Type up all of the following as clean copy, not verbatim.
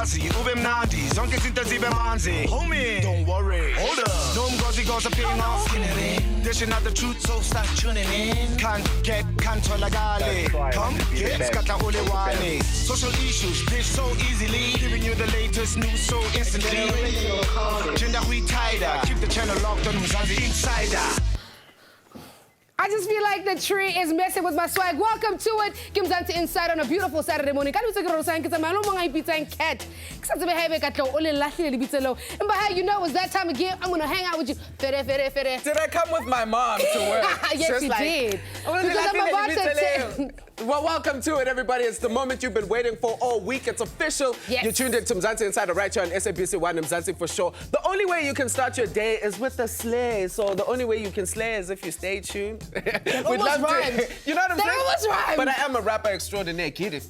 Gazi, ube mnandi, zonke izinto zibe manzi. Homie, don't worry, hold up. No mgozi goes up paying off. Dishing out the truth, so start tuning in. Can't tolagale. Come get skata ole wale. Social issues, dish so easily. Giving you the latest news so instantly. Gender we tighter. Keep the channel locked on Mzansi Insider. I just feel like the tree is messing with my swag. Welcome to it. Mzansi Insider on a beautiful Saturday morning. Cat. You know, it's that time of year. I'm going to hang out with you. Did I come with my mom to work? Yes, you did. Well, welcome to it, everybody. It's the moment you've been waiting for all week. It's official. Yes. You tuned in to Mzansi Insider right here on SABC 1 Mzansi for sure. The only way you can start your day is with a slay. So the only way you can slay is if you stay tuned. We'd love to. You know what I'm saying? Almost rhymed. But I am a rapper extraordinaire, kid.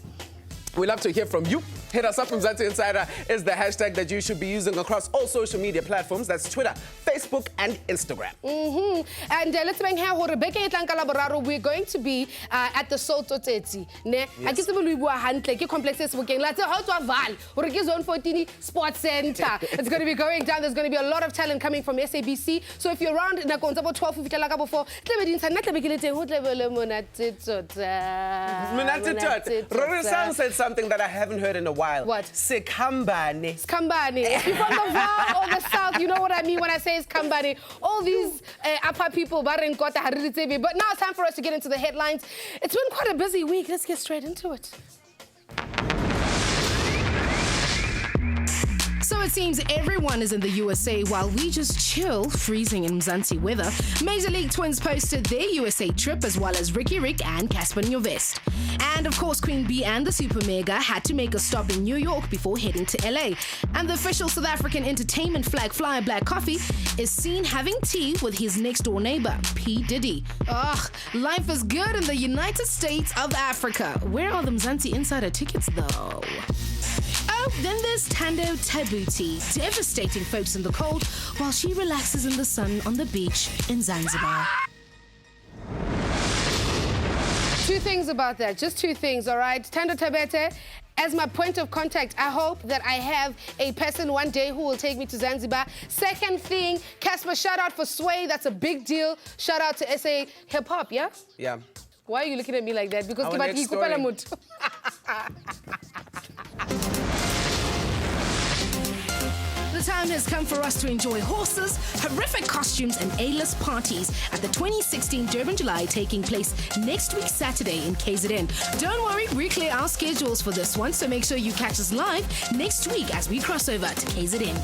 We'd love to hear from you. Hit us up. Mzansi Insider is the hashtag that you should be using across all social media platforms. That's Twitter, Facebook, and Instagram. And let's make here. We're going to be at the Soto Teti. Ne? I guess we will hand like complexes working. Let's how to Val or Zone 14 Sports Center. It's going to be going down. There's going to be a lot of talent coming from SABC. So if you're around, na konza bo 12 fifty like before. Rory said something that I haven't heard in a while. What? Sikambane. Skambani. If you're from the Val or the South, you know what I mean when I say Skambani. All these upper people, but now it's time for us to get into the headlines. It's been quite a busy week. Let's get straight into it. So it seems everyone is in the USA while we just chill, freezing in Mzansi weather. Major League Twins posted their USA trip as well as Ricky Rick and Casper Nyovest. And of course, Queen Bee and the Super Mega had to make a stop in New York before heading to LA. And the official South African entertainment flag flyer Black Coffee is seen having tea with his next door neighbor, P. Diddy. Ugh, life is good in the United States of Africa. Where are the Mzansi Insider tickets though? Oh, then there's Tando Tabuti, devastating folks in the cold while she relaxes in the sun on the beach in Zanzibar. Two things about that, just two things, all right? Tando Tabete, as my point of contact, I hope that I have a person one day who will take me to Zanzibar. Second thing, Casper, shout out for Sway, that's a big deal. Shout out to SA Hip Hop, yeah? Yeah. Why are you looking at me like that? Because the time has come for us to enjoy horses, horrific costumes, and A-list parties at the 2016 Durban July taking place next week Saturday in KZN. Don't worry, we clear our schedules for this one, so make sure you catch us live next week as we cross over to KZN.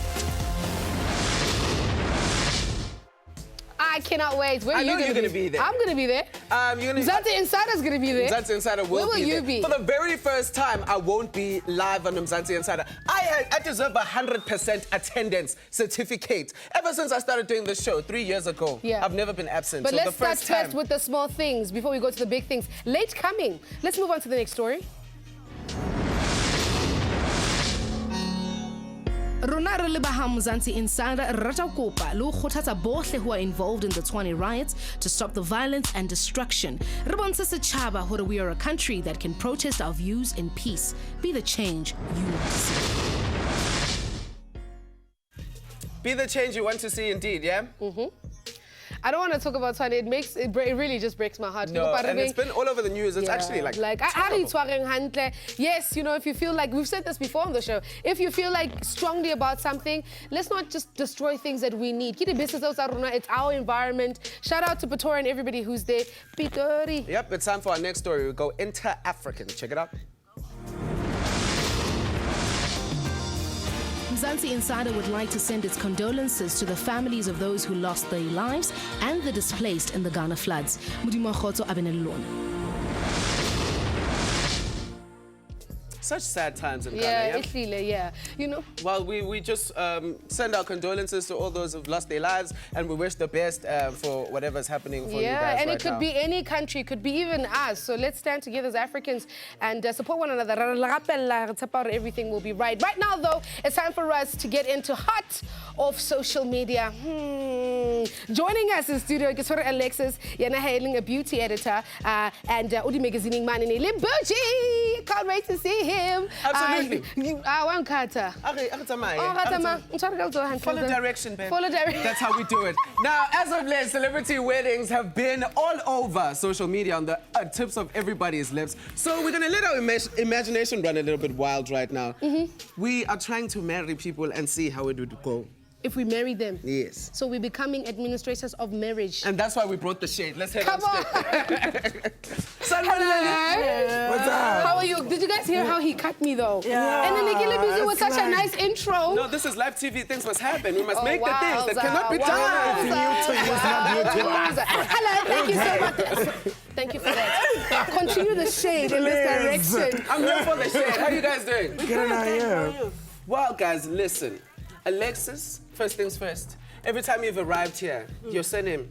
I cannot wait. Where are you you're going to be there. I'm going to be there. Mzansi Insider's going to be there. Mzansi Insider will be there. Be? For the very first time, I won't be live on Mzansi Insider. I deserve a 100% attendance certificate. Ever since I started doing this show 3 years ago, I've never been absent. But so let's start first with the small things before we go to the big things. Late coming. Let's move on to the next story. Rona re leba ha Mzansi Insider rata kopa lo khothatsa bohle who are involved in the Tshwane riots to stop the violence and destruction. Re bontsha setjhaba hore we are a country that can protest our views in peace. Be the change you want to see. Be the change you want to see, indeed, yeah? I don't want to talk about Tshwane. It really just breaks my heart. No, and it's been all over the news. It's actually like yes, you know, if you feel like, we've said this before on the show, if you feel like strongly about something, let's not just destroy things that we need. It's our environment. Shout out to Pretoria and everybody who's there. Pitori. Yep, it's time for our next story. We go inter-African. Check it out. Mzansi Insider would like to send its condolences to the families of those who lost their lives and the displaced in the Ghana floods. Mudimo Khoto Abenelon. Such sad times in Ghana, yeah. You know. Well, we just send our condolences to all those who've lost their lives, and we wish the best for whatever's happening for you guys Yeah, and right it could now. be any country, it could be even us. So let's stand together as Africans and support one another. Everything will be right. Right now, though, it's time for us to get into hot of social media. Joining us in studio, Kisore Alexis, Yana hailing a beauty editor, and Udi Magazine man in Libuji. Can't wait to see him. Absolutely. One Kata. Follow direction, babe. Follow direction. That's how we do it. Now, as of late, celebrity weddings have been all over social media on the tips of everybody's lips. So we're going to let our imagination run a little bit wild right now. We are trying to marry people and see how it would go. If we marry them? Yes. So we're becoming administrators of marriage. And that's why we brought the shade. Let's head Come on. Hello. What's up? How are you? Did you guys hear how he cut me though? Yeah. And then Nikki Busy with such a nice intro. No, this is live TV. Things must happen. We must make the things that cannot be done. Hello, thank you so much. Thank you for that. Continue the shade in this direction. I'm here for the shade. How you guys doing? Good, how are you? Well, guys, listen. Alexis, first things first. Every time you've arrived here, your surname,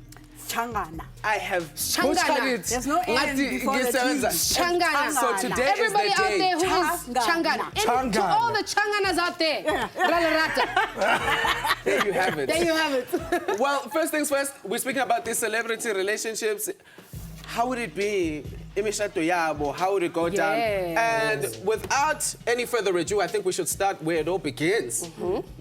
Changana. I have Changana. it. There's no N before the T. Changana. So today Everybody is the out day. there who is Changana. And to all the Changanas out there, There you have it. there you have it. Well, first things first, we're speaking about these celebrity relationships. How would it be? How would it go down? And without any further ado, I think we should start where it all begins.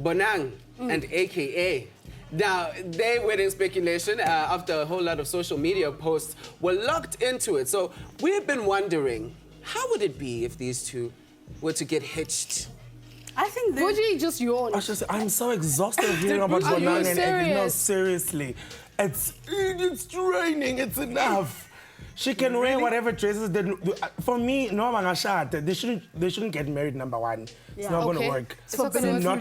Bonang and AKA. Now, their wedding speculation, after a whole lot of social media posts, were locked into it. So we've been wondering, how would it be if these two were to get hitched? I think Fuji just yawned. I'm so exhausted hearing about Are you Bonang and Eggy. No, serious? seriously. It's raining, it's enough. She can wear whatever dresses. For me, no Mangashad, they shouldn't get married, number one. It's not going to work. It's not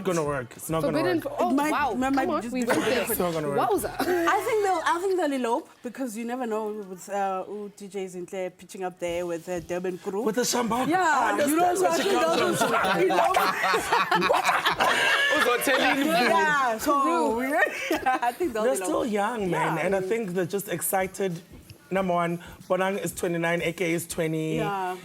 going to work. It's not going to work. Oh, wow. Come on, we went there. It's not going to work. Wowza. I think they'll elope because you never know with DJs in there pitching up there with Durban crew. With the Shambhala. Yeah, you know, so I think those yeah, so I think they'll They're elope. still young, man, and I think they're just excited. Number one, Bonang is 29, AK is 20. Yeah.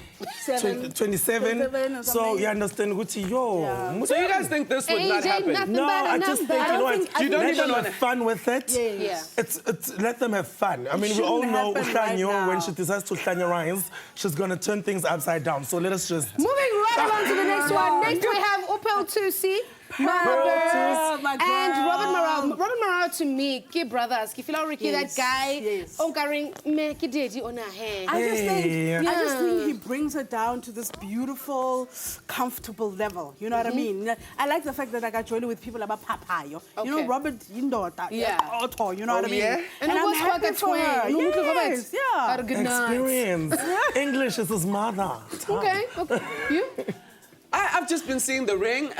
27. 27 or So something. you understand, Gucci, yo. Yeah. So you guys think this would not happen? No, I just think, you know what, You don't let even them wanna- have fun with it. Yeah. It's let them have fun. I mean, we all shouldn't know happen right Ukhanyo, when now. she decides to Ukhanya rhymes, she's going to turn things upside down. So let us just... Moving right along to the next one. Next we have Upel Tusi, Murders, my girl. and Robert Morale. Robert Morale to me, Key Brothers. If you know Ricky, Yes, that guy, yes. Onkaring me Kidedi on her hair. I just Hey. think he brings her down to this beautiful, comfortable level. You know what I mean? I like the fact that I got joined with people about Papayo. You know, Okay. Robert Indota. Yeah. Otto, you know what I mean? yeah? And I'm it was happy quite a for her. twin. Yes, yeah. Good night. Experience. English is his mother. Okay. You? I've just been seeing The Ring.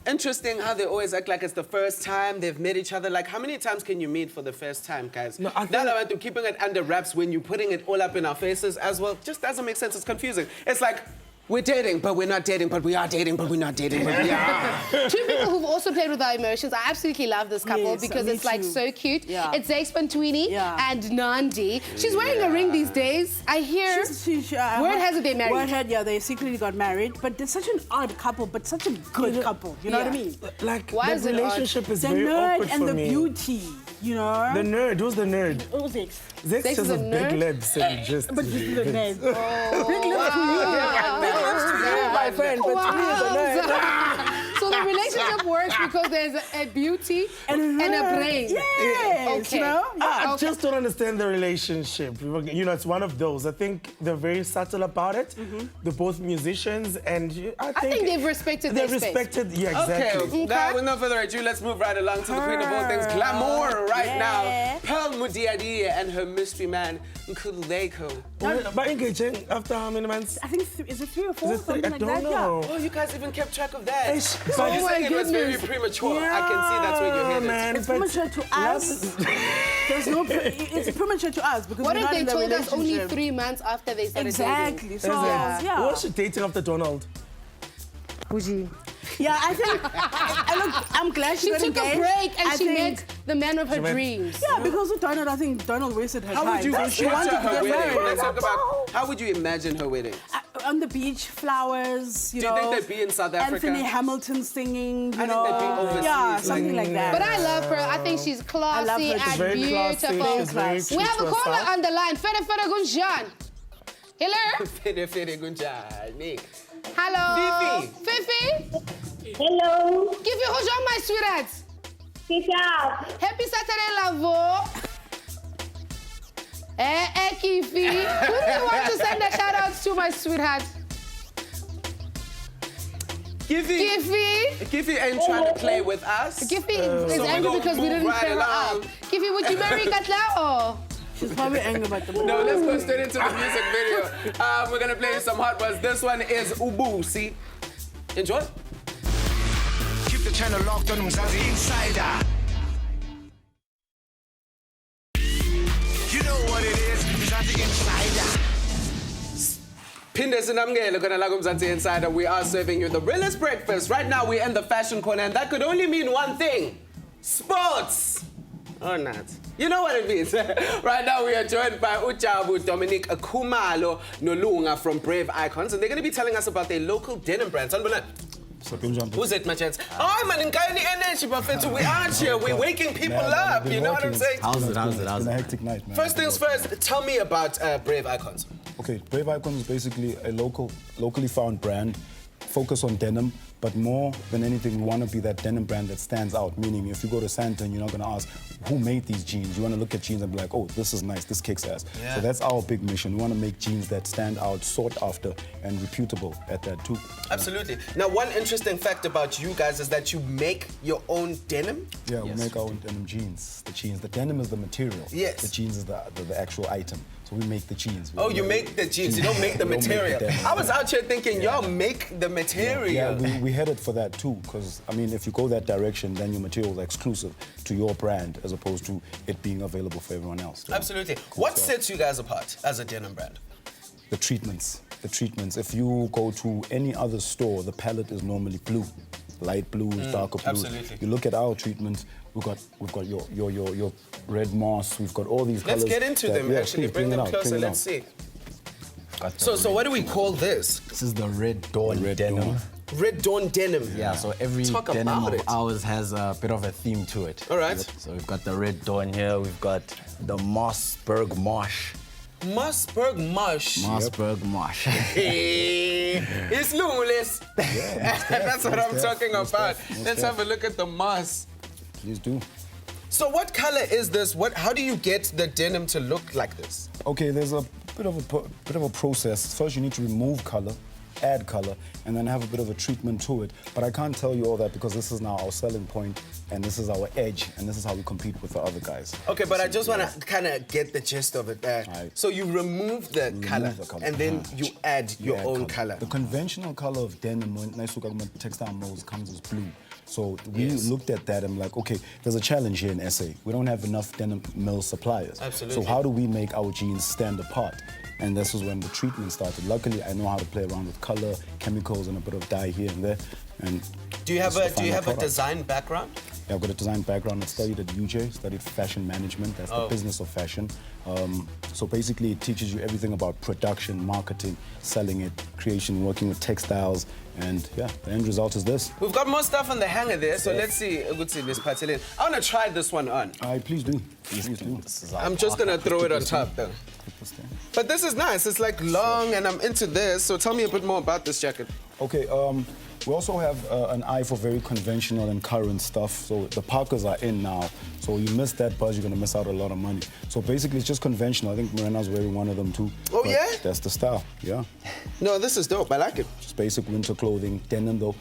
Interesting how they always act like it's the first time they've met each other. Like, how many times can you meet for the first time, guys? No, I think- That about to keeping it under wraps when you're putting it all up in our faces as well just doesn't make sense. It's confusing. It's like, we're dating, but we're not dating, but we are dating, but we're not dating, but we are. Two people who've also played with our emotions. I absolutely love this couple Yes, because me it's like too. so cute. Yeah. It's Zax Pantwini Yeah. and Nandi. She's wearing a ring these days. I hear. Word has it they married. Word had, yeah, they secretly got married. But they're such an odd couple, but such a good couple. You know what I Yeah. mean? Like, Why the is it odd? relationship is The very nerd awkward and for the me. beauty, you know? The nerd, who's the nerd? Oh, Zax. Zax Zax just is has a big nerd? lips and just... But just the nerd. Big lips to you. Big lips to you, my friend. But to me, it's a nerd. So the relationship works because there's a beauty and a brain. Yes, Okay. you know? I Okay. just don't understand the relationship. You know, it's one of those. I think they're very subtle about it. They're both musicians, and I think they've respected their space. Yeah, exactly. Okay, now with no further ado, let's move right along to the queen of all things glamour right now. Pearl Mudiadi and her mystery man, Nkululeko. But engaging after how many months? I think, is it 3 or 4? Is it three? Something I like don't that? know. Oh, you guys even kept track of that. Eish, So but- you're Oh saying my it was very goodness. premature. I can see that's where you're headed. Man, It's but premature to us. There's no. It's premature to us because What we're if not they in a told us only relationship. 3 months after they started Exactly. dating? So Is it? yeah. Was she dating after Donald? Yeah, I think. I'm glad she She got took a engaged. break and I she think- met the man of her met- dreams. Yeah, because with Donald, I think Donald wasted her How time. would you She picture wanted to her get wedding? married. Let's talk about how would you imagine her wedding? On the beach, flowers, you Do you know. think they'd be in South Africa? Anthony Hamilton singing, you I think know. they'd be overseas, Yeah, something like that. But I love her. I think she's classy I love her. She's and very classy. beautiful. She's very true We have to a caller herself. on the line. Fede Gunjan. Hello? Fede kunjani? Hello? Fifi. Fifi? Hello, Kifi, who's on my sweetheart? pick up. Happy Saturday, Lavo. Kifi. Who do you want to send a shout out to, my sweetheart? Kifi ain't trying to play with us. Kifi is So we angry gonna because we move didn't right pair her along. up. Kifi, would you marry Katla or? She's probably angry about the No, let's go straight into the music video. We're gonna play you some hot ones. This one is Ubu, see? Enjoy. Keep the channel locked on Mzansi Insider. You know what it is, Mzansi Insider. Phinde sinamukele khona la kuMzansi Insider. We are serving you the realest breakfast. Right now we're in the fashion corner and that could only mean one thing. Sports. Or not. You know what it means. Right now we are joined by Ujabu, Dominic Akumalo, Nolunga from Brave Icons, and they're going to be telling us about their local denim brands. Who's it, my chance? Oh, man, in kind energy, but we are here. We're waking people up. You know what I'm saying? How's it? It's been a hectic night, man. First things first, tell me about Brave Icons. Okay, Brave Icons is basically a locally found brand, focus on denim, but more than anything, we want to be that denim brand that stands out. Meaning, if you go to Santa and you're not going to ask, who made these jeans? You want to look at jeans and be like, oh, this is nice, this kicks ass. Yeah. So that's our big mission. We want to make jeans that stand out, sought after, and reputable at that too. Absolutely. Now, one interesting fact about you guys is that you make your own denim. Yeah, we make our own denim jeans. The denim is the material. Yes. The jeans is the actual item. So we make the jeans. Oh, you make the jeans, you don't make the We don't make the material. denim. I was out here thinking, y'all make the material. Yeah, we headed for that too, because I mean, if you go that direction, then your material is exclusive to your brand as opposed to it being available for everyone else. Absolutely. What sets you guys apart as a denim brand? The treatments. If you go to any other store, the palette is normally blue, light blues, darker blues. absolutely. You look at our treatment. We've got your red moss. We've got all these colors. Let's get into them, yeah, actually. please, Bring them it out, closer, bring it let's out. see. So what do we call this? This is the Red Dawn Red denim. Dawn. Red Dawn denim. Yeah, so every Talk denim about of it. ours has a bit of a theme to it. All right. So we've got the Red Dawn here, we've got the Mossberg Mosh. Mossberg Mush. Mossberg Mosh. Hey, it's Lulus. That's what I'm talking about. Let's have a look at the moss. Please do. So what color is this? How do you get the denim to look like this? Okay, there's a bit of a process. First, you need to remove color, add color, and then have a bit of a treatment to it. But I can't tell you all that because this is now our selling point, and this is our edge, and this is how we compete with the other guys. Okay, but I just want to kind of get the gist of it there. Right. So you remove the color, and then you add your own color. The conventional color of denim, when textile mills, comes as blue. So we looked at that and like, okay, there's a challenge here in SA. We don't have enough denim mill suppliers. Absolutely. So how do we make our jeans stand apart? And this was when the treatment started. Luckily, I know how to play around with color, chemicals, and a bit of dye here and there. And Do you have this is the a final product. design background? Yeah, I've got a design background. I studied at UJ, studied fashion management. That's the business of fashion. So basically, it teaches you everything about production, marketing, selling it, creation, working with textiles, and yeah, the end result is this. We've got more stuff on the hanger there, so let's see. I want to try this one on. Please do. Please do. I'm just going to throw it on top, though. But this is nice. It's like long, and I'm into this. So tell me a bit more about this jacket. Okay, we also have an eye for very conventional and current stuff. So the Parkers are in now. So you miss that buzz, you're going to miss out a lot of money. So basically, it's just conventional. I think Mirena's wearing one of them too. Oh, But yeah? That's the style, yeah. No, this is dope. I like it. Just basic winter clothing, denim though.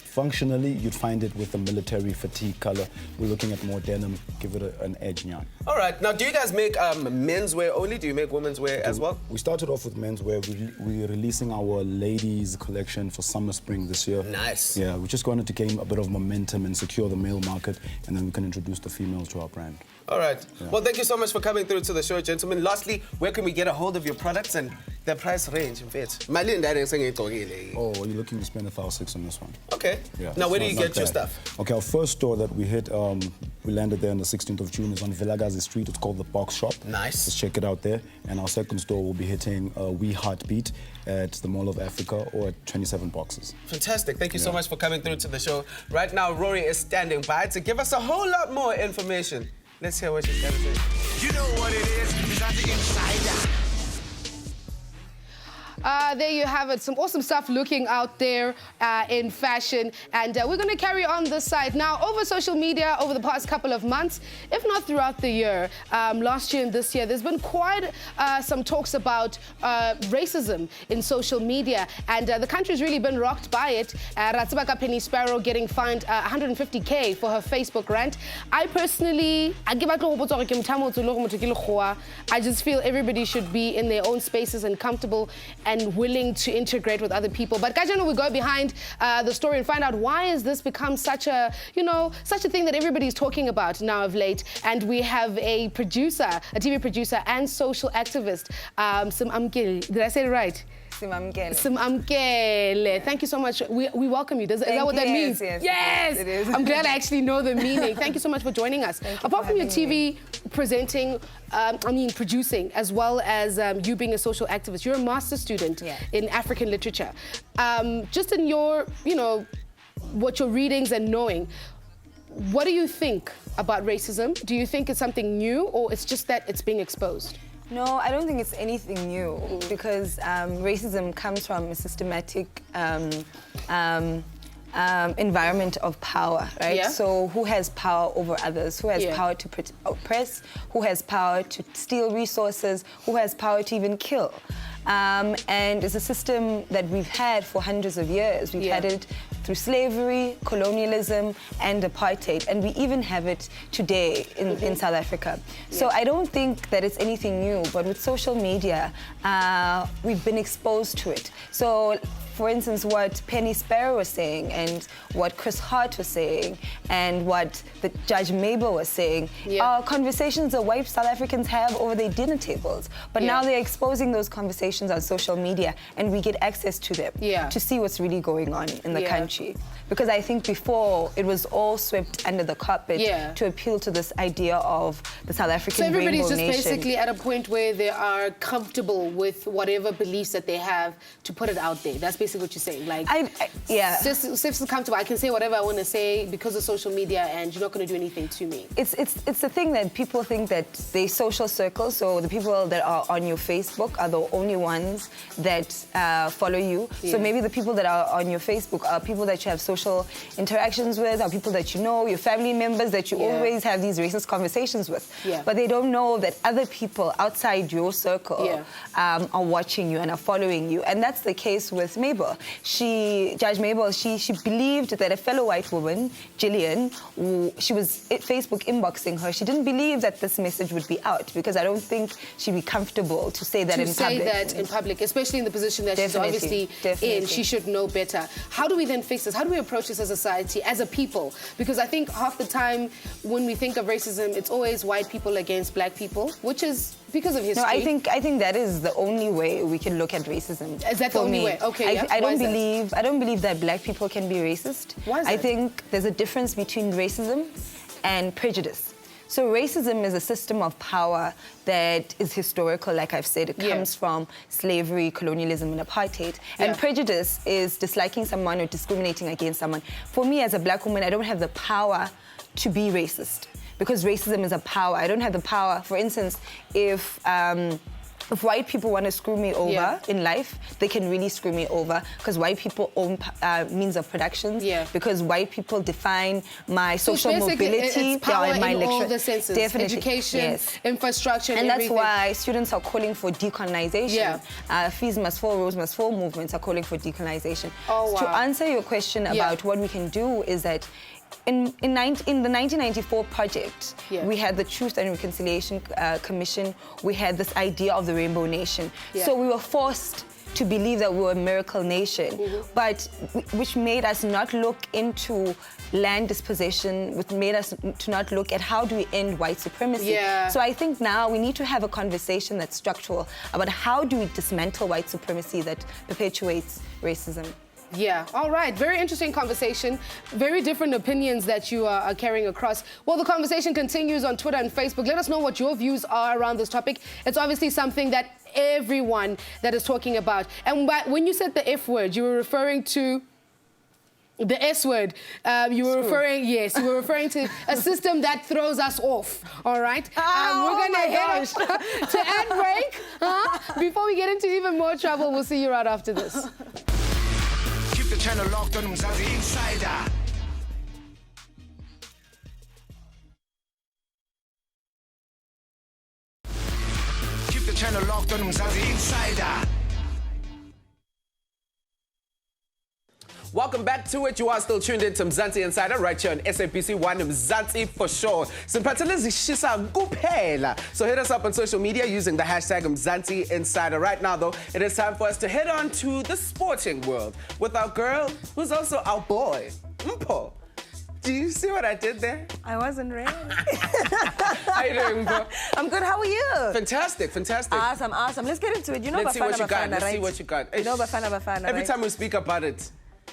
Functionally, you'd find it with the military fatigue color. We're looking at more denim, give it an edge now. All right. Now, do you guys make menswear only? Do you make women's wear as well? We started off with menswear. We're releasing our ladies collection for summer, spring this year. Nice. Yeah, we just wanted to gain a bit of momentum and secure the male market, and then we can introduce the females to our brand. All right. Well, thank you so much for coming through to the show, gentlemen. Lastly, where can we get a hold of your products and their price range? In fact, Oh, are you looking to spend 1,600 on this one? Okay. Yeah, Now, where do it's you not get your bad. stuff? Okay, our first store that we hit, we landed there on the 16th of June, is on Vilagazi Street. It's called The Box Shop. Nice. Let's check it out there. And our second store will be hitting We Heartbeat at the Mall of Africa or at 27 Boxes. Fantastic. Thank you so much for coming through to the show. Right now, Rory is standing by to give us a whole lot more information. Let's hear what she's got to say. You know what it is, Mzansi Insider. there you have it. Some awesome stuff looking out there in fashion. And we're going to carry on this side. Now, over social media, over the past couple of months, if not throughout the year, last year and this year, there's been quite some talks about racism in social media. And the country's really been rocked by it. Ratsibaka Penny Sparrow getting fined 150K for her Facebook rant. I personally, I just feel everybody should be in their own spaces and comfortable and willing to integrate with other people. But Kajano, we go behind the story and find out why has this become such a, such a thing that everybody's talking about now of late. And we have a producer, a TV producer and social activist, did I say it right? Simamkele. Thank you so much. We welcome you. Is that what that means? Yes, it is. I'm glad I actually know the meaning. Thank you so much for joining us. Apart from your TV presenting, producing, as well as you being a social activist, you're a master's student in African literature. Just in your, what your readings and knowing, what do you think about racism? Do you think it's something new, or it's just that it's being exposed? No, I don't think it's anything new because racism comes from a systematic environment of power, right? Yeah. So who has power over others? Who has power to oppress? Who has power to steal resources? Who has power to even kill? And it's a system that we've had for hundreds of years. We've had it through slavery, colonialism, and apartheid. And we even have it today in South Africa. So I don't think that it's anything new, but with social media, we've been exposed to it. So, for instance, what Penny Sparrow was saying and what Chris Hart was saying and what the Judge Mabel was saying are conversations that white South Africans have over their dinner tables. But now they're exposing those conversations on social media and we get access to them to see what's really going on in the country. Because I think before it was all swept under the carpet to appeal to this idea of the South African rainbow nation. So everybody's just basically at a point where they are comfortable with whatever beliefs that they have to put it out there. That's basically what you're saying. Like, Sif's comfortable. I can say whatever I want to say because of social media, and you're not going to do anything to me. It's the thing that people think that they social circle. So the people that are on your Facebook are the only ones that follow you. So maybe the people that are on your Facebook are people that you have social interactions with, are people that you know, your family members that you always have these racist conversations with. But they don't know that other people outside your circle are watching you and are following you. And that's the case with Mabel. Judge Mabel, she believed that a fellow white woman, Gillian, she was Facebook inboxing her. She didn't believe that this message would be out because I don't think she'd be comfortable to say that in public. To say that in public, especially in the position that she's obviously in. She should know better. How do we then fix this? How do we approach this as a society, as a people? Because I think half the time when we think of racism, it's always white people against black people, which is because of history. No, I think that is the only way we can look at racism. Is that the only way? Okay, I don't believe that black people can be racist. Why is that? I think there's a difference between racism and prejudice. So racism is a system of power that is historical, like I've said. It comes from slavery, colonialism, and apartheid. And prejudice is disliking someone or discriminating against someone. For me, as a black woman, I don't have the power to be racist because racism is a power. I don't have the power. For instance, if white people want to screw me over in life, they can really screw me over because white people own means of production. Because white people define my social mobility. It's power in my all the senses. Definitely. Education, infrastructure, and everything. That's why students are calling for decolonization. Fees must fall, rules must fall movements are calling for decolonization. To answer your question about what we can do is that in the 1994 project, we had the Truth and Reconciliation Commission. We had this idea of the Rainbow Nation. So we were forced to believe that we were a miracle nation, but which made us not look into land dispossession, which made us to not look at how do we end white supremacy. So I think now we need to have a conversation that's structural about how do we dismantle white supremacy that perpetuates racism. Yeah, all right. Very interesting conversation. Very different opinions that you are carrying across. Well, the conversation continues on Twitter and Facebook. Let us know what your views are around this topic. It's obviously something that everyone that is talking about. And when you said the F word, you were referring to The S word. You were referring, yes, you were referring to a system that throws us off. All right. We're going to head to ad break. Before we get into even more trouble, we'll see you right after this. Keep the channel locked on Mzansi Insider. Keep the channel locked on Mzansi Insider. Welcome back to it. You are still tuned in to Mzansi Insider right here on SABC 1 Mzansi for sure. So hit us up on social media using the hashtag Mzansi Insider. Right now, though, it is time for us to head on to the sporting world with our girl, who's also our boy, Mpo. Do you see what I did there? I wasn't ready. How you doing, Mpo? I'm good. How are you? Fantastic, fantastic. Awesome, awesome. Let's get into it. You know Let's see what you got. Bafana, Let's see right? what you got. You know Bafana, Every right? time we speak about it,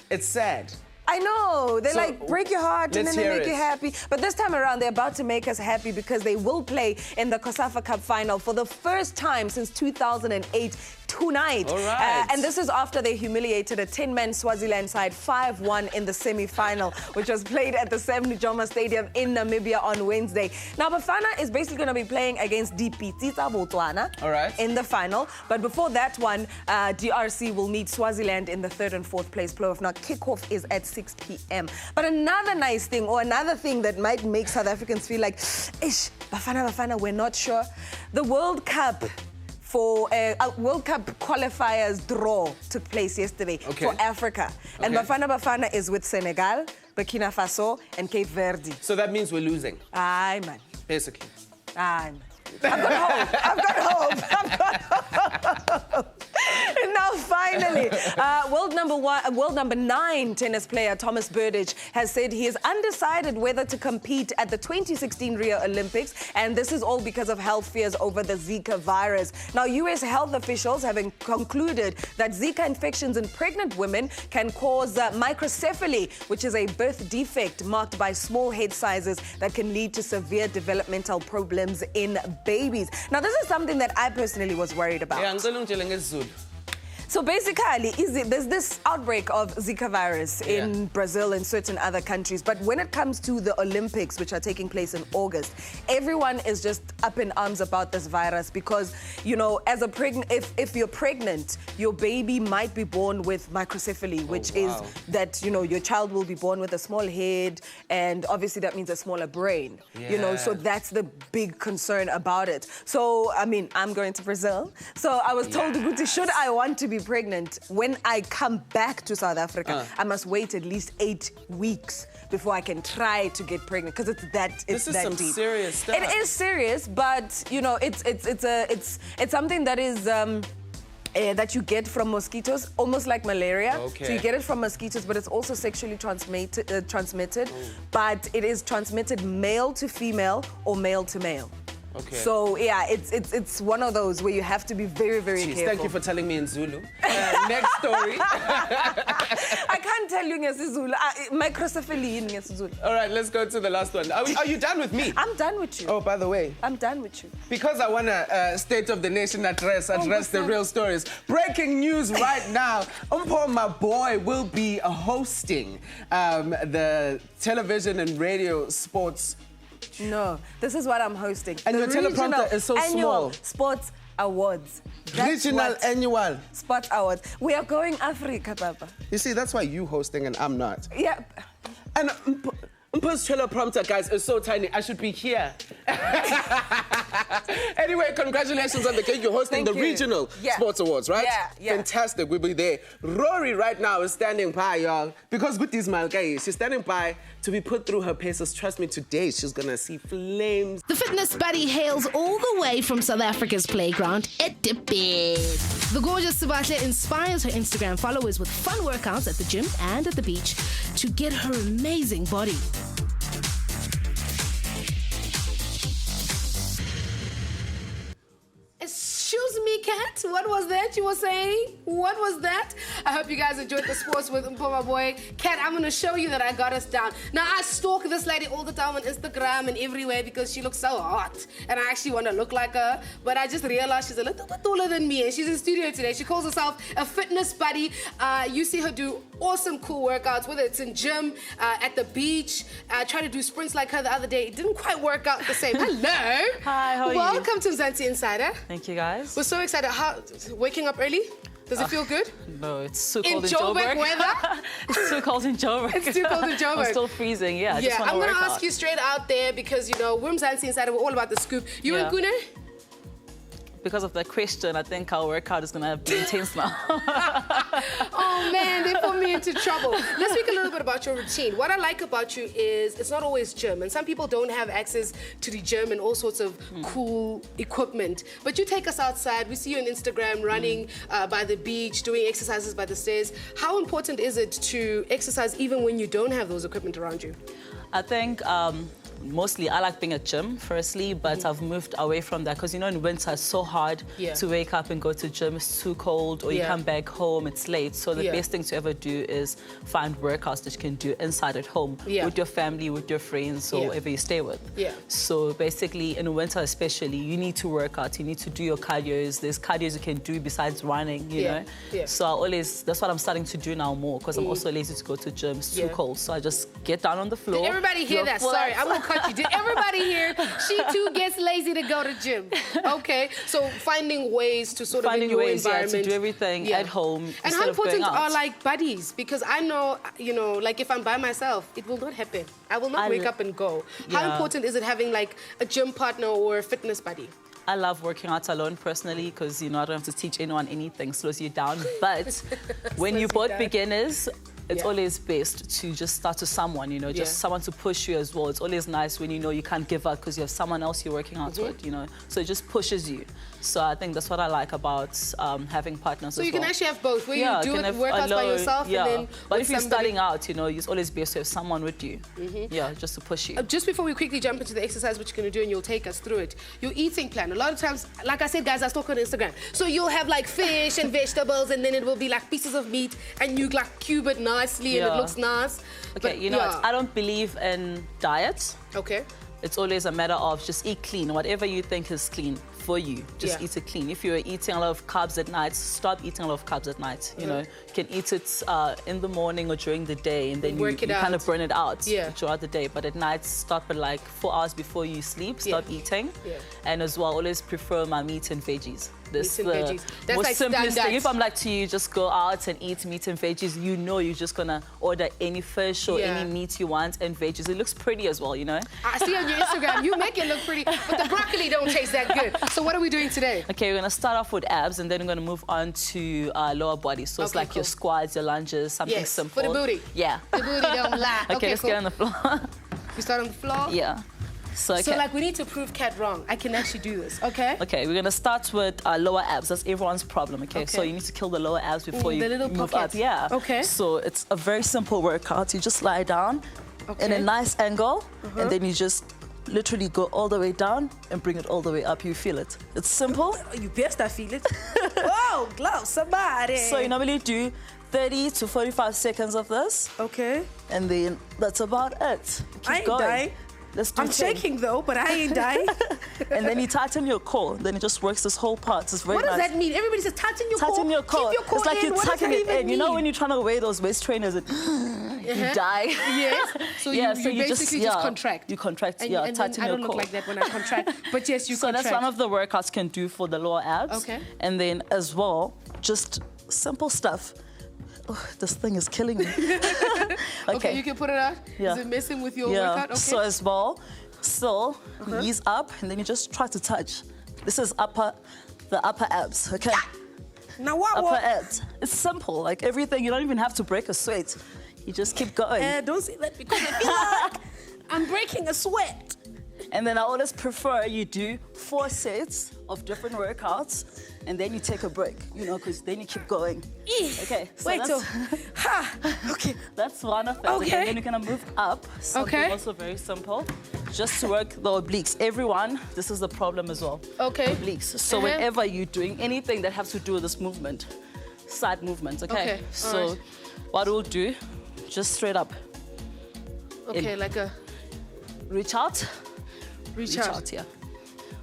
it's sad. I know. They So, like break your heart and let's then they hear make you it. happy. But this time around, they're about to make us happy because they will play in the COSAFA Cup final for the first time since 2008 tonight. All right. And this is after they humiliated a 10-man Swaziland side 5-1 in the semi-final, which was played at the Sam Nujoma Stadium in Namibia on Wednesday. Now, Bafana is basically going to be playing against Dipitisa Botswana All right. in the final. But before that one, DRC will meet Swaziland in the 3rd and 4th place playoff. Now, kickoff is at 6 p.m. But another nice thing, or another thing that might make South Africans feel like, ish, Bafana, we're not sure. The World Cup for World Cup qualifiers draw took place yesterday for Africa. And Bafana is with Senegal, Burkina Faso, and Cape Verde. So that means we're losing, Aye, man. basically. Aye, man. I've got hope. And now finally, world number 9 tennis player Thomas Berdych has said he is undecided whether to compete at the 2016 Rio Olympics, and this is all because of health fears over the Zika virus. Now, U.S. health officials have concluded that Zika infections in pregnant women can cause microcephaly, which is a birth defect marked by small head sizes that can lead to severe developmental problems in babies. Now, this is something that I personally was worried about. So basically, there's this outbreak of Zika virus in Brazil and certain other countries. But when it comes to the Olympics, which are taking place in August, everyone is just up in arms about this virus because, you know, as a if you're pregnant, your baby might be born with microcephaly, which is that, you know, your child will be born with a small head, and obviously that means a smaller brain. You know, so that's the big concern about it. So, I mean, I'm going to Brazil. So I was told, Guti, should I want to be pregnant, when I come back to South Africa, I must wait at least 8 weeks before I can try to get pregnant, because it's that This is that some deep. serious stuff. It is serious, but you know, it's something that is that you get from mosquitoes, almost like malaria. So you get it from mosquitoes, but it's also sexually transmitted. But it is transmitted male to female or male to male. So yeah, it's one of those where you have to be very, very careful. Thank you for telling me in Zulu. Next story. I can't tell you in Zulu. Microcephaly in Zulu. All right, let's go to the last one. Are you done with me? I'm done with you. Oh, by the way. I'm done with you. Because I want a State of the Nation address the real stories. Breaking news right now. Mpo, my boy, will be hosting the television and radio sports. No, this is what I'm hosting. And your teleprompter is so annual small. Sports Awards. Regional annual. Sports Awards. We are going Africa, Papa. You see, that's why you hosting and I'm not. Yeah. And Mpo's teleprompter, guys, is so tiny. I should be here. Anyway, congratulations on the cake. You're hosting the Regional Sports Awards, right? Yeah. Fantastic. We'll be there. Rory right now is standing by, y'all. Because with these Malgays, she's standing by to be put through her paces. Trust me, today she's going to see flames. The fitness buddy hails all the way from South Africa's playground, Etipet. The gorgeous Sibahle inspires her Instagram followers with fun workouts at the gym and at the beach to get her amazing body. Excuse me, Kat, what was that you were saying? What was that? I hope you guys enjoyed the sports with Mpoma Boy. Kat, I'm going to show you that I got us down. Now, I stalk this lady all the time on Instagram and everywhere because she looks so hot. And I actually want to look like her. But I just realized she's a little bit taller than me. And she's in studio today. She calls herself a fitness buddy. You see her do awesome, cool workouts, whether it's in gym, at the beach. I tried to do sprints like her the other day. It didn't quite work out the same. Hello. Hi, how are you? Welcome to Mzansi Insider. Thank you, guys. We're so excited. How, waking up early? Does it feel good? No, it's too cold in Joburg weather? It's too cold in Joburg. It's too cold in Joburg. I'm still freezing, yeah. Yeah, I'm going to ask you straight out there because, you know, we're Mzansi Insider. We're all about the scoop. You and Gune? Because of that question, I think our workout is going to be intense now. Oh, man, they put me into trouble. Let's speak a little bit about your routine. What I like about you is it's not always gym, and some people don't have access to the gym and all sorts of cool equipment. But you take us outside. We see you on Instagram running by the beach, doing exercises by the stairs. How important is it to exercise even when you don't have those equipment around you? I think mostly I like being at gym, firstly, but I've moved away from that because, you know, in winter it's so hard to wake up and go to gym. It's too cold, or you come back home, it's late. So the best thing to ever do is find workouts that you can do inside at home with your family, with your friends, or whoever you stay with. So basically, in winter especially, you need to work out. You need to do your cardios. There's cardios you can do besides running, you know. So I always, that's what I'm starting to do now more because I'm also lazy to go to gym. It's too cold. So I just get down on the floor. Did everybody hear that? Sorry, I won't cut you. Did everybody hear? She too gets lazy to go to gym. Okay, so finding ways to sort of in your environment. To do everything at home. And how important are like buddies? Because I know, you know, like if I'm by myself, it will not happen. I will not wake up and go. How important is it having like a gym partner or a fitness buddy? I love working out alone personally because, you know, I don't have to teach anyone anything, slows you down. But when you're both beginners, it's always best to just start with someone, you know, just someone to push you as well. It's always nice when you know you can't give up because you have someone else you're working out with, you know. So it just pushes you. So I think that's what I like about having partners as well. So you can actually have both, where you do it, workouts by yourself and then but if you're starting out, you know, it's always best to have someone with you. Yeah, just to push you. Just before we quickly jump into the exercise, which you're going to do, and you'll take us through it, your eating plan. A lot of times, like I said, guys, I stalk on Instagram. So you'll have like fish and vegetables, and then it will be like pieces of meat, and you like cube it nicely, and it looks nice. Okay, but, you know what? I don't believe in diets. Okay. It's always a matter of just eat clean. Whatever you think is clean for you, just eat it clean. If you're eating a lot of carbs at night, stop eating a lot of carbs at night. You know, you can eat it in the morning or during the day, and then you kind of burn it out throughout the day. But at night, stop at like 4 hours before you sleep. Stop eating. And as well, always prefer my meat and veggies. This meat and veggies. That's most like simplest thing. If I'm like to you, just go out and eat meat and veggies, you know you're just gonna order any fish or any meat you want and veggies. It looks pretty as well, you know. I see on your Instagram, you make it look pretty, but the broccoli don't taste that good. So what are we doing today? Okay, we're gonna start off with abs and then we're gonna move on to lower body. So it's like your squats, your lunges, something simple. For the booty. Yeah. The booty don't lie. Okay, let's get on the floor. You start on the floor? Yeah. So like we need to prove Kat wrong. I can actually do this, okay? Okay, we're gonna start with lower abs. That's everyone's problem, okay? So you need to kill the lower abs before you move up. Yeah. Okay. So it's a very simple workout. You just lie down in a nice angle, and then you just literally go all the way down and bring it all the way up. You feel it. It's simple. You best I feel it. Whoa, gloves, somebody. So you normally do 30 to 45 seconds of this. Okay. And then that's about it. Keep going. Dying. Let's do I'm 10. shaking though, but I ain't dying. And then you tighten your core. Then it just works this whole part. It's very nice. What does that mean? Everybody says tighten your core. Tighten your core. Keep your core it's like in. you're tucking it in. You know when you're trying to wear those waist trainers and you die? Yes. So you basically just contract. You contract, tighten your core. I don't look like that when I contract, but yes, you contract. So that's one of the workouts you can do for the lower abs. Okay. And then as well, just simple stuff. Oh, this thing is killing me. Okay, you can put it out. Yeah. Is it messing with your workout? Okay. So as well, still, knees up, and then you just try to touch. This is the upper abs, okay? Now what? Upper abs. It's simple, like everything. You don't even have to break a sweat. You just keep going. Don't say that because I feel like I'm breaking a sweat. And then I always prefer you do 4 sets of different workouts, and then you take a break, you know, because then you keep going. Okay. So wait till. Okay. That's one of it. Okay. And then you're gonna move up. Something also very simple. Just to work the obliques. Everyone, this is the problem as well. Okay. Obliques. So whenever you're doing anything that has to do with this movement, side movements, okay? Okay, So alright. what we'll do, just straight up. Okay, like a Reach out. reach out. Yeah.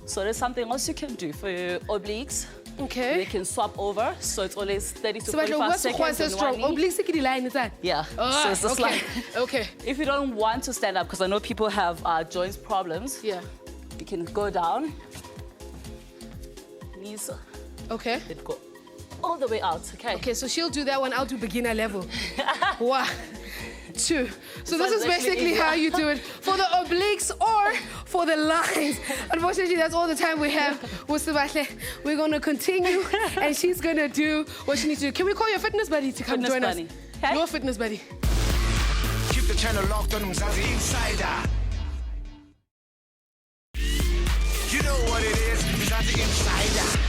So there's something else you can do for your obliques. Okay. They can swap over, so it's always 30 to So, but 45 what's seconds quite so on strong? one knee. Obliques the line is that? Yeah. Oh, So it's just okay. like, Okay. if you don't want to stand up, because I know people have joints problems, Yeah. you can go down, knees, Okay. then go all the way out, okay? Okay, so she'll do that one. I'll do beginner level. 1, 2. So this is Sounds actually basically easier. how you do it for the obliques or for the lines. Unfortunately, that's all the time we have with Sebastian. We're going to continue, and she's going to do what she needs to do. Can we call your fitness buddy to come Fitness join buddy. us? Okay. Your fitness buddy. Keep the channel locked on Mzansi Insider. You know what it is, Mzansi Insider.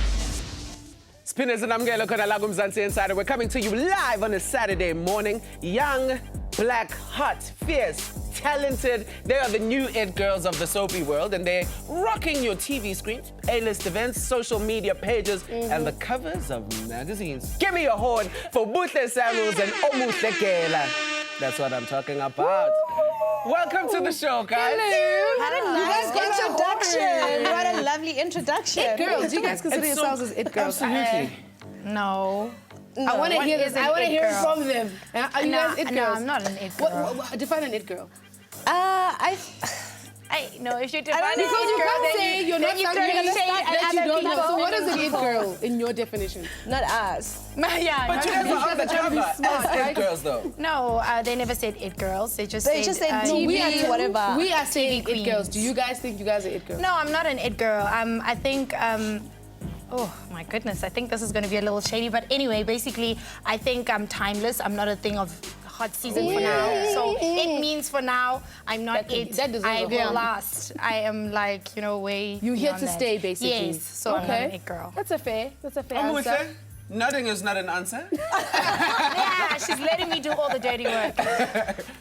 Spinners and Amgelo Kodalago Mzansi Insider. We're coming to you live on a Saturday morning. Young, black, hot, fierce, talented. They are the new it girls of the soapy world, and they're rocking your TV screens, A-list events, social media pages, and the covers of magazines. Give me a horn for Butle Samuels and Omuhle Kela. That's what I'm talking about. Welcome to the show, guys. What a nice introduction. horn. What a lovely introduction. It girls. Do you guys consider yourselves as it girls? Absolutely. No. I want to What hear is this. an I want to it hear it girl? from them. Are you guys it girls? No, I'm not an it girl. What, define an it girl. No, if you define an Because you it girl, can't then say you're not you're something throwing shade that at you other don't know. people. So what is an it girl in your definition? Not us. Yeah, But you guys are on the cover as it girls, though. No, they never said it girls. They just They just said TV, we are whatever. We are saying TV it girls. queens. Do you guys think you guys are it girls? No, I'm not an it girl. I think. Oh my goodness, I think this is going to be a little shady. But anyway, basically, I think I'm timeless. I'm not a thing of hot season for now. So it means for now, I'm not it. that deserves I a will horn. last. I am like, way You're here beyond to that. stay, basically. Yes, so I'm not an it girl. That's a fair answer. Omuhle, nodding is not an answer. Yeah, she's letting me do all the dirty work.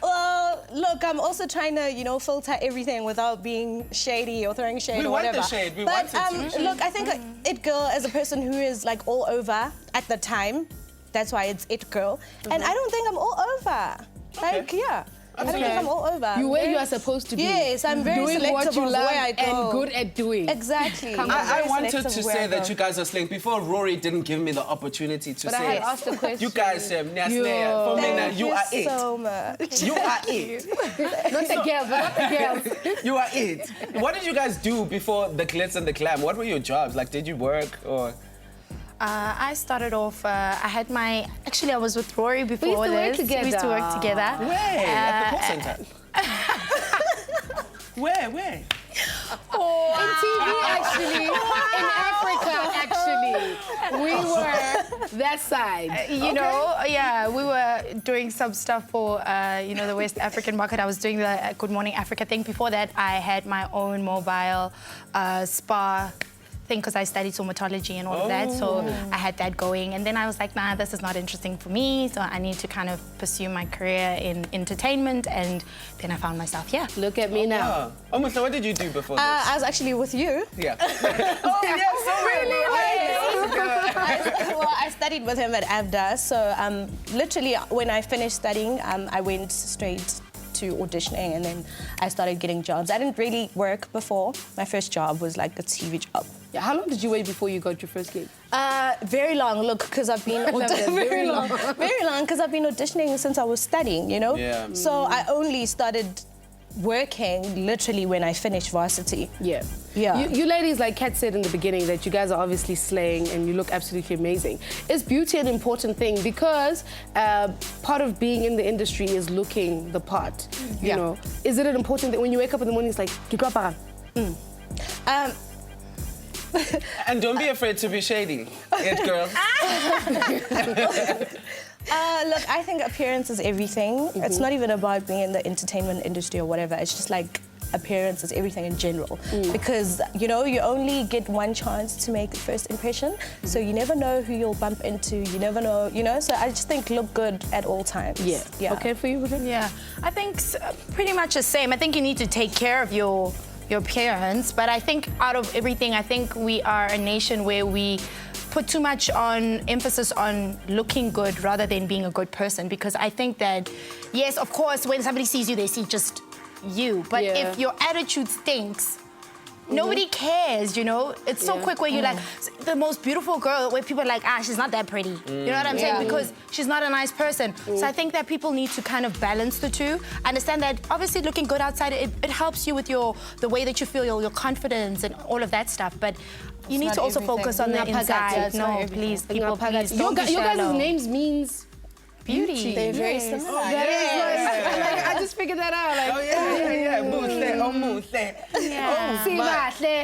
Well, look, I'm also trying to, filter everything without being shady or throwing shade We or want the whatever. shade, we but, want it to. look, I think it girl as a person who is like all over at the time, that's why it's it girl. And I don't think I'm all over. Like, yeah. I don't think I'm all over. You where you are supposed to be. Yes, I'm very doing what selective you of love where I go. and good at doing. Exactly. I Very wanted selective to where say I that go. you guys are slaying. Before Rory didn't give me the opportunity to But I say had it. asked a question. You guys, for me, Thank you are it. so much. You are it. Not the girls, but not the girls. You are it. What did you guys do before the glitz and the glam? What were your jobs? Like, did you work or? I started off, actually I was with Rory before used to work this. We used to work together. Where? At the call center? Where? In TV, actually. In Africa, actually. We were that side. We were doing some stuff for, the West African market. I was doing the Good Morning Africa thing. Before that, I had my own mobile spa thing because I studied somatology and all of that. So I had that going. And then I was like, nah, this is not interesting for me. So I need to kind of pursue my career in entertainment. And then I found myself here. Look at me now. Almost. What did you do before this? I was actually with you. Yeah. Oh, yes, so really? I studied with him at ABDA. So literally, when I finished studying, I went straight to auditioning, and then I started getting jobs. I didn't really work before. My first job was like a TV job. Yeah, how long did you wait before you got your first gig? Very long. Look, because I've been very long, because I've been auditioning since I was studying. Yeah. So I only started working literally when I finished varsity. Yeah. Yeah. You ladies, like Kat said in the beginning, that you guys are obviously slaying and you look absolutely amazing. Is beauty an important thing? Because part of being in the industry is looking the part. You know, is it an important thing when you wake up in the morning? It's like, And don't be afraid to be shady, it girl. Look, I think appearance is everything. It's not even about being in the entertainment industry or whatever. It's just like appearance is everything in general. Because, you only get one chance to make a first impression. So you never know who you'll bump into. You never know, So I just think look good at all times. Yeah. Okay for you, Ruben? Yeah, I think pretty much the same. I think you need to take care of your appearance, but I think out of everything, I think we are a nation where we put too much emphasis on looking good rather than being a good person, because I think that, yes, of course, when somebody sees you, they see just you. But if your attitude stinks, nobody cares, you know? It's so quick where you're like, the most beautiful girl, where people are like, she's not that pretty. You know what I'm saying? Because she's not a nice person. So I think that people need to kind of balance the two. Understand that obviously looking good outside, it helps you with the way that you feel, your confidence and all of that stuff. But you need to also focus on the inside. No, please, people, please, your don't be guys' shallow. names means beauty. They're very similar. Like, I just figured that out. Like,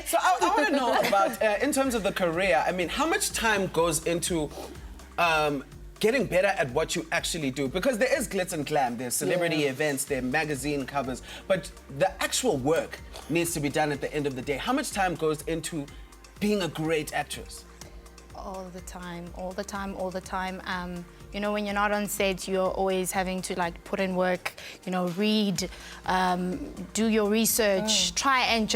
So I want to know about, in terms of the career, I mean, how much time goes into getting better at what you actually do? Because there is glitz and glam, there's celebrity events, there are magazine covers, but the actual work needs to be done at the end of the day. How much time goes into being a great actress? All the time, all the time, all the time. You know, when you're not on set, you're always having to like put in work, you know, read, do your research, try and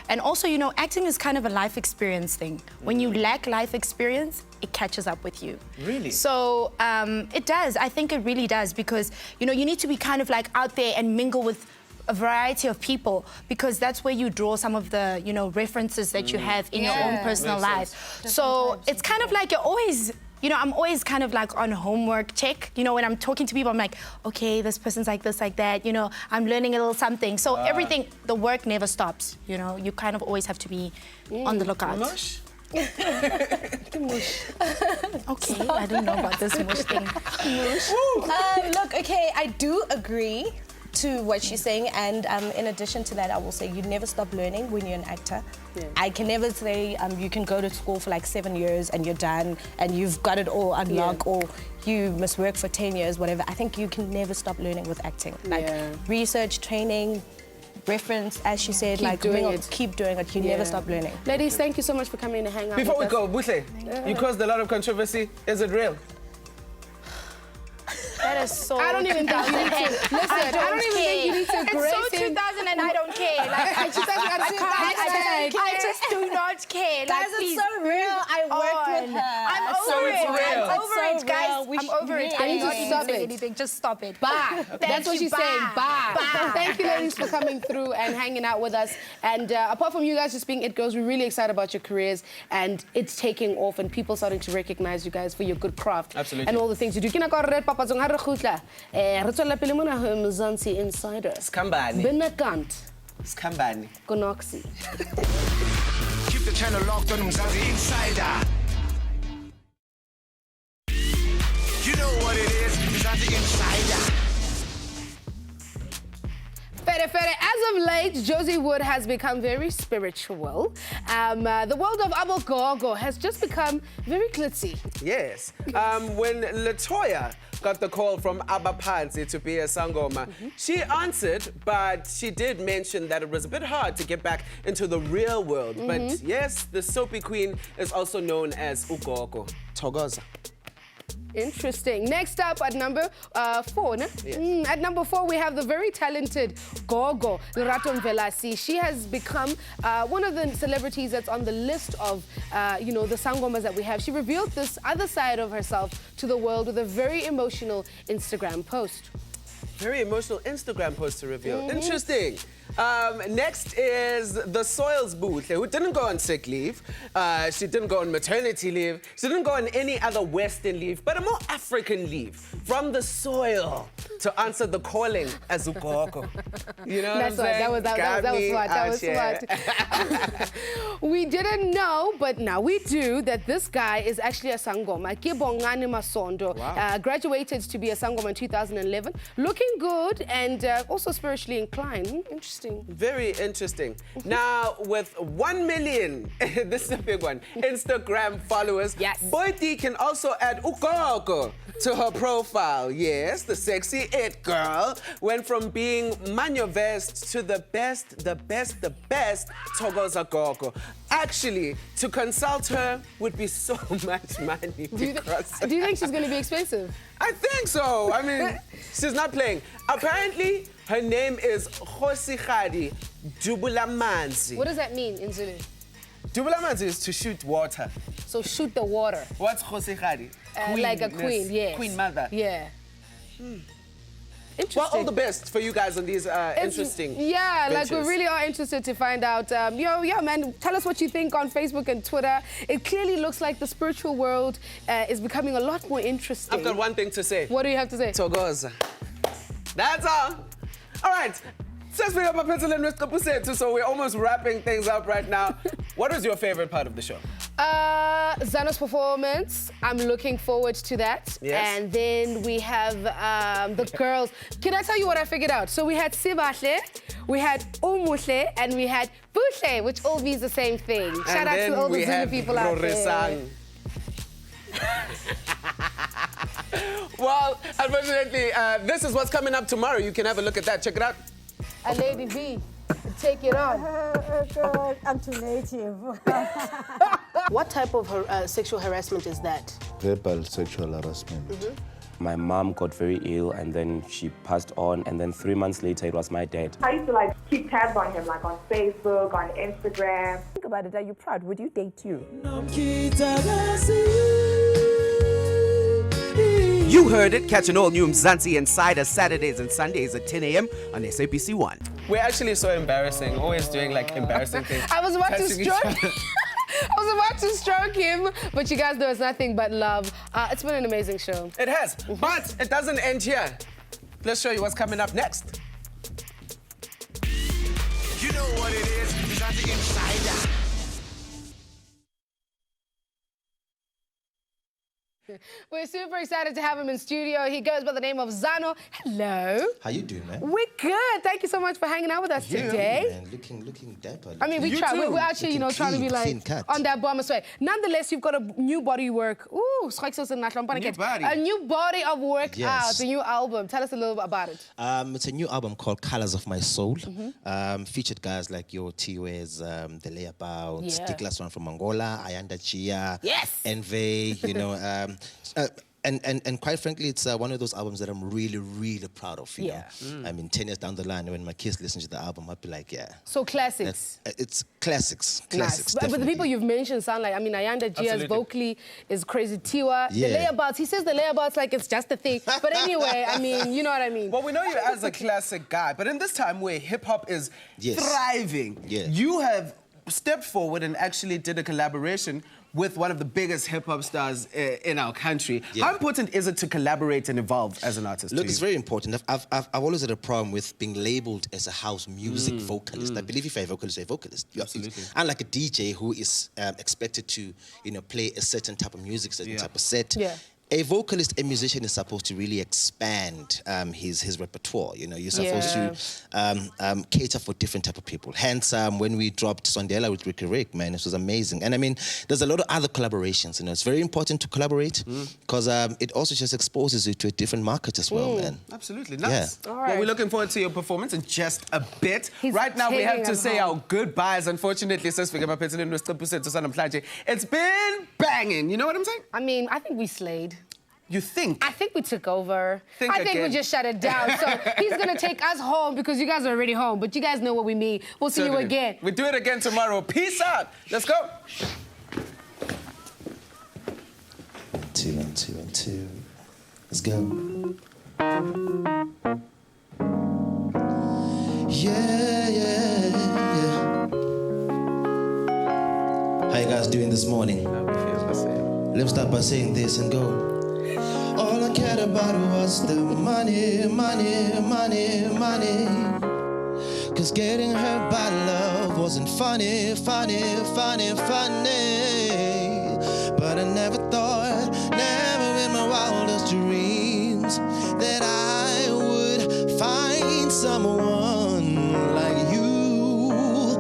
and also, you know, acting is kind of a life experience thing. When you lack life experience, it catches up with you. Really? So it does. I think it really does, because, you know, you need to be kind of like out there and mingle with a variety of people, because that's where you draw some of the, you know, references that you have in your own personal life. So it's kind of like you're always, you know, I'm always kind of like on homework check. You know, when I'm talking to people, I'm like, okay, this person's like this, like that. You know, I'm learning a little something. So everything, the work never stops. You know, you kind of always have to be on the lookout. Mush? Okay, I don't know about this mush thing. Look, okay, I do agree to what she's saying, and in addition to that, I will say you never stop learning when you're an actor. I can never say you can go to school for like 7 years and you're done and you've got it all unlocked, or you must work for 10 years, whatever. I think you can never stop learning with acting. Like research, training, reference, as she said, keep doing it. You never stop learning. Ladies, thank you so much for coming to hang out Before we with go, Buse, you caused a lot of controversy. Is it real? That is so... I don't even think you need to... Listen, I don't even think you need to It's so 2000 and I don't care. Like, I just do not care. Guys, like, it's please, so real. I worked with her. I'm over it, guys. I'm over it. I need to stop anything. Just stop it. Bye. That's what she's saying. Bye. Thank you, ladies, for coming through and hanging out with us. And apart from you guys just being it girls, we're really excited about your careers, and it's taking off, and people starting to recognize you guys for your good craft. Absolutely. And all the things you do. Mzansi Insider. Skambani. Benakant. Skambani. Konoxi. Keep the channel locked on Mzansi Insider. You know what it is, Mzansi Insider. As of late, Josie Wood has become very spiritual. The world of Abogogo has just become very glitzy. Yes. When Latoya got the call from Abapansi to be a sangoma, she answered, but she did mention that it was a bit hard to get back into the real world. But yes, the soapy queen is also known as Ugogo. Togoza. Interesting. Next up at number 4. No? Yes. At number 4, we have the very talented Gogo, Lerato Mvelasi. She has become one of the celebrities that's on the list of, you know, the sangomas that we have. She revealed this other side of herself to the world with a very emotional Instagram post. Very emotional Instagram post to reveal. Interesting. Next is the Soils booth, who didn't go on sick leave. She didn't go on maternity leave. She didn't go on any other Western leave, but a more African leave from the soil to answer the calling as Ugogo. You know what I'm saying? That was smart. We didn't know, but now we do, that this guy is actually a sangoma. Kibongani Masondo. Graduated to be a sangoma in 2011. Looking good and also spiritually inclined. Interesting. Very interesting. Now, with 1 million, this is a big one, Instagram followers, Boiti can also add Ugogo to her profile. Yes, the sexy it girl went from being manyo-vest to the best Togoza Gogo. Actually, to consult her would be so much money. Do you think she's going to be expensive? I think so. I mean, she's not playing. Apparently, her name is Khosikgadi Dubulamanzi. What does that mean in Zulu? Dubulamanzi is to shoot water. So shoot the water. What's Khosikgadi? Like a queen, yes. Queen mother. Yeah. Interesting. Well, all the best for you guys on these interesting Yeah, ventures. like we really are interested to find out. Yeah, man, tell us what you think on Facebook and Twitter. It clearly looks like the spiritual world is becoming a lot more interesting. I've got one thing to say. What do you have to say? Togoza. That's all. All right. So we're almost wrapping things up right now. What was your favorite part of the show? Zano's performance. I'm looking forward to that. Yes. And then we have the girls. Can I tell you what I figured out? So we had Sibahle, we had Umuhle, and we had Buhle, which all means the same thing. Shout out to all the Zulu people out there. Well, unfortunately, this is what's coming up tomorrow. You can have a look at that. Check it out. A Lady V, take it on. I'm too native. What type of sexual harassment is that? Verbal sexual harassment. My mom got very ill and then she passed on, and then 3 months later it was my dad. I used to like keep tabs on him, like on Facebook, on Instagram. Think about it. Are you proud? Would you date you? You heard it. Catch an all-new Mzansi Insider Saturdays and Sundays at 10 a.m. on SABC 1. We're actually so embarrassing, always doing like embarrassing things. I was about to Touching each stroke. other. I was about to stroke him, but you guys know it's nothing but love. It's been an amazing show. It has, but it doesn't end here. Let's show you what's coming up next. You know what it is, Mzansi Insider. We're super excited to have him in studio. He goes by the name of Zano. Hello. How you doing, man? We're good. Thank you so much for hanging out with us today. Man, looking dapper. I mean, we try. We're actually, you know, trying to be like on that bomber way. Nonetheless, you've got a new body work. Ooh, a new body of work out, a new album. Tell us a little bit about it. It's a new album called Colors of My Soul. Featured guys like your Tiwes, The Layabouts, Douglas one from Angola, Ayanda Chia, Envy, you know. And quite frankly, it's one of those albums that I'm really, really proud of. You know? I mean, 10 years down the line, when my kids listen to the album, I'll be like, yeah. So classics. It's classics. Nice. But the people you've mentioned sound like, I mean, Ayanda Gia's vocally is crazy. Tiwa, the layabouts. He says the layabouts like it's just a thing. But anyway, I mean, you know what I mean. Well, we know you as a classic guy, but in this time where hip hop is thriving, you have stepped forward and actually did a collaboration with one of the biggest hip-hop stars in our country. How important is it to collaborate and evolve as an artist? Look, it's very important. I've always had a problem with being labelled as a house music vocalist. I believe if you're a vocalist, you're a vocalist. Unlike a DJ who is expected to, you know, play a certain type of music, certain type of set. A vocalist, a musician is supposed to really expand his repertoire. You know, you're supposed to cater for different type of people. Hence, when we dropped Sondela with Ricky Rick, man, this was amazing. And I mean, there's a lot of other collaborations. You know, it's very important to collaborate because it also just exposes you to a different market as well, man. Absolutely, nice. Well, we're looking forward to your performance in just a bit. Right now, we have to say our goodbyes. Unfortunately, it's been banging. You know what I'm saying? I mean, I think we slayed. You think? I think we took over. I think we just shut it down. So he's going to take us home because you guys are already home. But you guys know what we mean. We'll see you again. We do it again tomorrow. Peace out. Let's go. 2 and 2 and 2. Let's go. Yeah. How you guys doing this morning? Let's start by saying this and go. All I cared about was the money. Cause getting hurt by love wasn't funny. But I never thought, never in my wildest dreams, that I would find someone like you.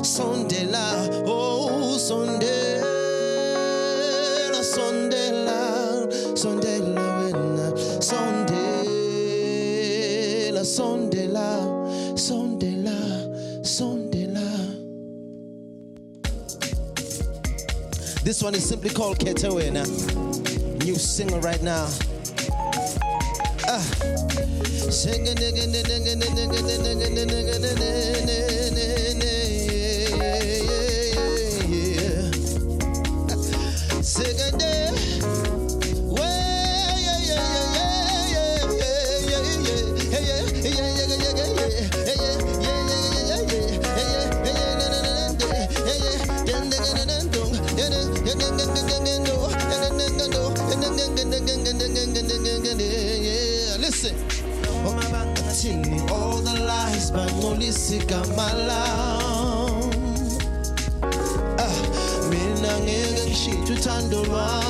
Sondela, oh, Sondela. This one is simply called Ketewena. New single right now. Listen, all the lies by Molisika Malam.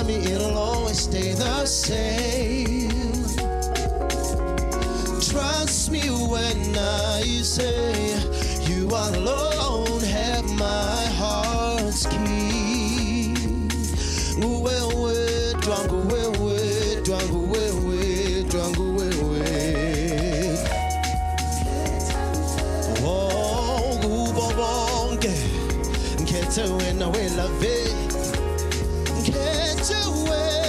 It'll always stay the same. Trust me when I say you alone have my heart's key. Oh, when I will love it. Get away.